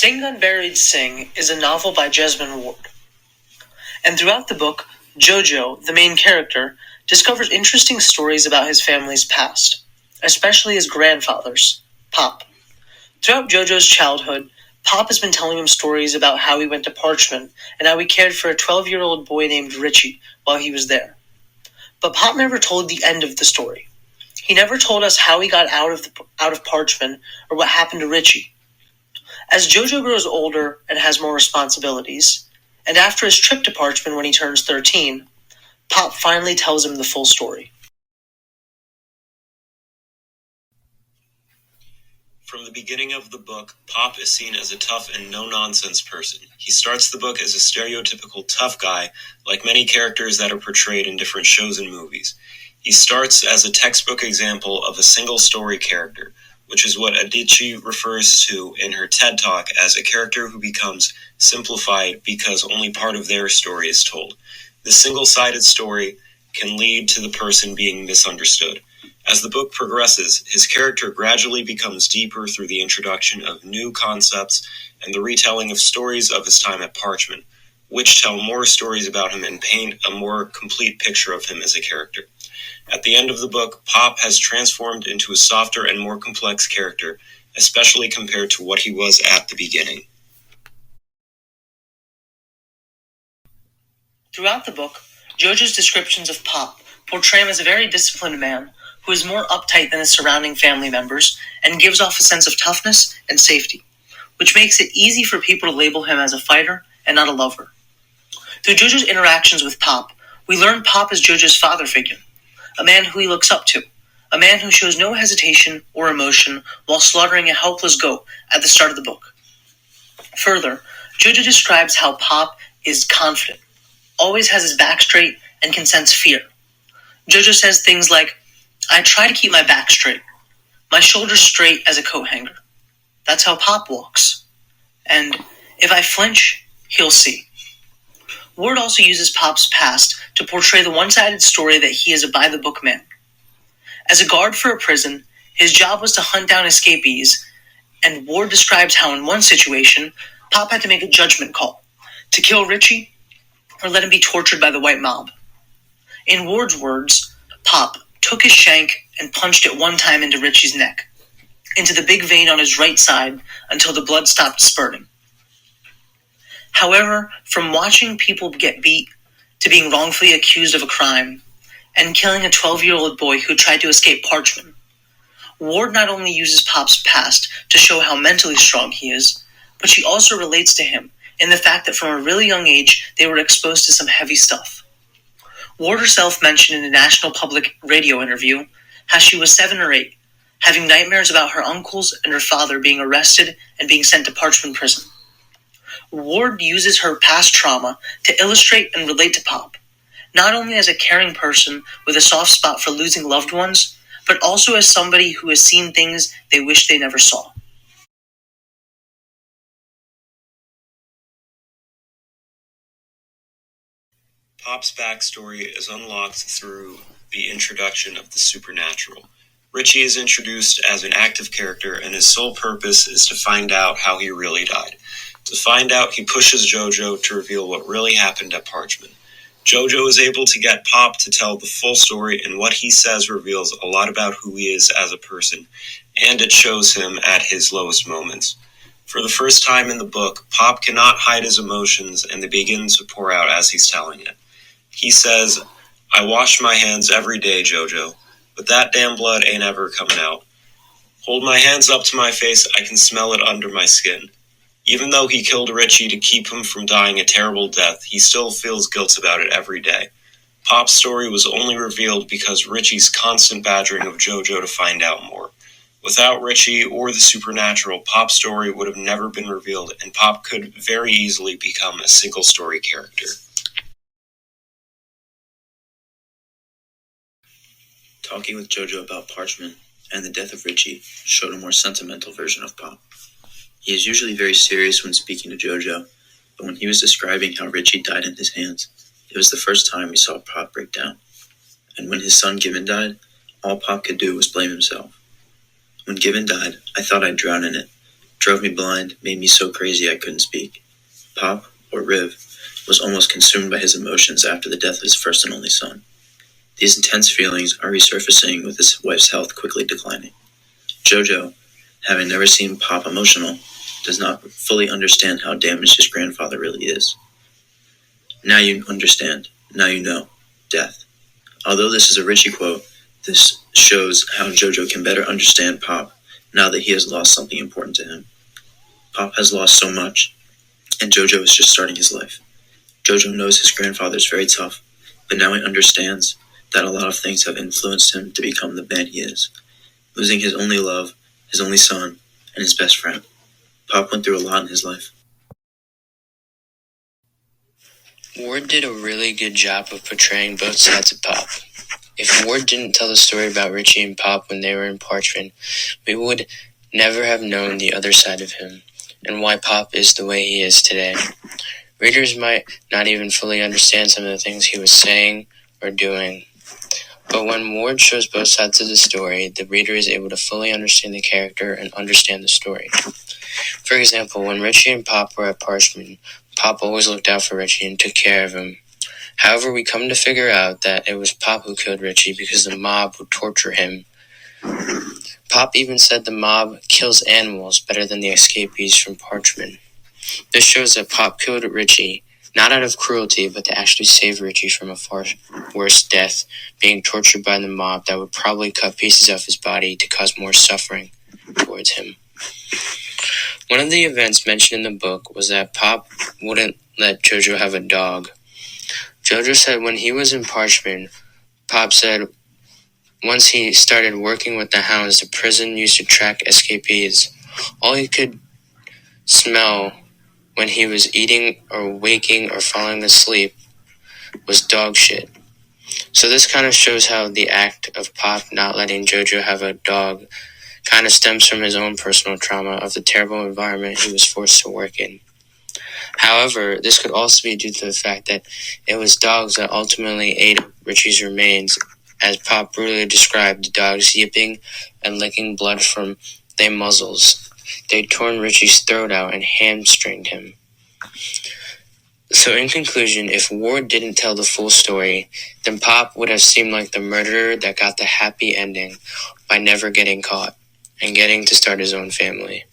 Sing Unburied Sing is a novel by Jesmyn Ward. And throughout the book, Jojo, the main character, discovers interesting stories about his family's past, especially his grandfather's, Pop. Throughout Jojo's childhood, Pop has been telling him stories about how he went to Parchment and how he cared for a 12-year-old boy named Richie while he was there. But Pop never told the end of the story. He never told us how he got out of Parchment or what happened to Richie. As Jojo grows older and has more responsibilities, and after his trip to Parchment when he turns 13, Pop finally tells him the full story. From the beginning of the book, Pop is seen as a tough and no-nonsense person. He starts the book as a stereotypical tough guy, like many characters that are portrayed in different shows and movies. He starts as a textbook example of a single-story character, which is what Adichie refers to in her TED Talk as a character who becomes simplified because only part of their story is told. This single-sided story can lead to the person being misunderstood. As the book progresses, his character gradually becomes deeper through the introduction of new concepts and the retelling of stories of his time at Parchment, which tell more stories about him and paint a more complete picture of him as a character. At the end of the book, Pop has transformed into a softer and more complex character, especially compared to what he was at the beginning. Throughout the book, Jojo's descriptions of Pop portray him as a very disciplined man who is more uptight than his surrounding family members and gives off a sense of toughness and safety, which makes it easy for people to label him as a fighter and not a lover. Through Jojo's interactions with Pop, we learn Pop is Jojo's father figure, a man who he looks up to, a man who shows no hesitation or emotion while slaughtering a helpless goat at the start of the book. Further, Jojo describes how Pop is confident, always has his back straight, and can sense fear. Jojo says things like, "I try to keep my back straight, my shoulders straight as a coat hanger. That's how Pop walks. And if I flinch, he'll see." Ward also uses Pop's past to portray the one-sided story that he is a by-the-book man. As a guard for a prison, his job was to hunt down escapees, and Ward describes how in one situation, Pop had to make a judgment call, to kill Richie or let him be tortured by the white mob. In Ward's words, Pop took his shank and punched it one time into Richie's neck, into the big vein on his right side until the blood stopped spurting. However, from watching people get beat to being wrongfully accused of a crime and killing a 12-year-old boy who tried to escape Parchment, Ward not only uses Pop's past to show how mentally strong he is, but she also relates to him in the fact that from a really young age they were exposed to some heavy stuff. Ward herself mentioned in a national public radio interview how she was 7 or 8, having nightmares about her uncles and her father being arrested and being sent to Parchment prison. Ward uses her past trauma to illustrate and relate to Pop, not only as a caring person with a soft spot for losing loved ones, but also as somebody who has seen things they wish they never saw. Pop's backstory is unlocked through the introduction of the supernatural. Richie is introduced as an active character, and his sole purpose is to find out how he really died. To find out, he pushes Jojo to reveal what really happened at Parchment. Jojo is able to get Pop to tell the full story, and what he says reveals a lot about who he is as a person, and it shows him at his lowest moments. For the first time in the book, Pop cannot hide his emotions, and they begin to pour out as he's telling it. He says, "I wash my hands every day, Jojo, but that damn blood ain't ever coming out. Hold my hands up to my face, I can smell it under my skin. Even though he killed Richie to keep him from dying a terrible death, he still feels guilt about it every day. Pop's story was only revealed because Richie's constant badgering of Jojo to find out more. Without Richie or the supernatural, Pop's story would have never been revealed, and Pop could very easily become a single-story character." Talking with Jojo about Parchment and the death of Richie showed a more sentimental version of Pop. He is usually very serious when speaking to Jojo, but when he was describing how Richie died in his hands, it was the first time we saw Pop break down. And when his son Given died, all Pop could do was blame himself. "When Given died, I thought I'd drown in it, drove me blind, made me so crazy I couldn't speak. Pop, or Riv, was almost consumed by his emotions after the death of his first and only son. These intense feelings are resurfacing with his wife's health quickly declining. Jojo, having never seen Pop emotional, does not fully understand how damaged his grandfather really is. Now you understand. Now you know. Death. Although this is a Richie quote, this shows how Jojo can better understand Pop now that he has lost something important to him. Pop has lost so much, and Jojo is just starting his life. Jojo knows his grandfather is very tough, but now he understands that a lot of things have influenced him to become the man he is. Losing his only love, his only son, and his best friend. Pop went through a lot in his life. Ward did a really good job of portraying both sides of Pop. If Ward didn't tell the story about Richie and Pop when they were in Parchment, we would never have known the other side of him, and why Pop is the way he is today. Readers might not even fully understand some of the things he was saying or doing. But when Ward shows both sides of the story, the reader is able to fully understand the character and understand the story. For example, when Richie and Pop were at Parchment, Pop always looked out for Richie and took care of him. However, we come to figure out that it was Pop who killed Richie because the mob would torture him. Pop even said the mob kills animals better than the escapees from Parchment. This shows that Pop killed Richie, not out of cruelty, but to actually save Richie from a far worse death, being tortured by the mob that would probably cut pieces off his body to cause more suffering towards him. One of the events mentioned in the book was that Pop wouldn't let Jojo have a dog. Jojo said when he was in Parchment, Pop said once he started working with the hounds, the prison used to track escapees. All he could smell when he was eating or waking or falling asleep was dog shit. So this kind of shows how the act of Pop not letting Jojo have a dog kind of stems from his own personal trauma of the terrible environment he was forced to work in. However, this could also be due to the fact that it was dogs that ultimately ate Richie's remains, as Pop brutally described the dogs yipping and licking blood from their muzzles. They'd torn Richie's throat out and hamstringed him. So in conclusion, if Ward didn't tell the full story, then Pop would have seemed like the murderer that got the happy ending by never getting caught and getting to start his own family.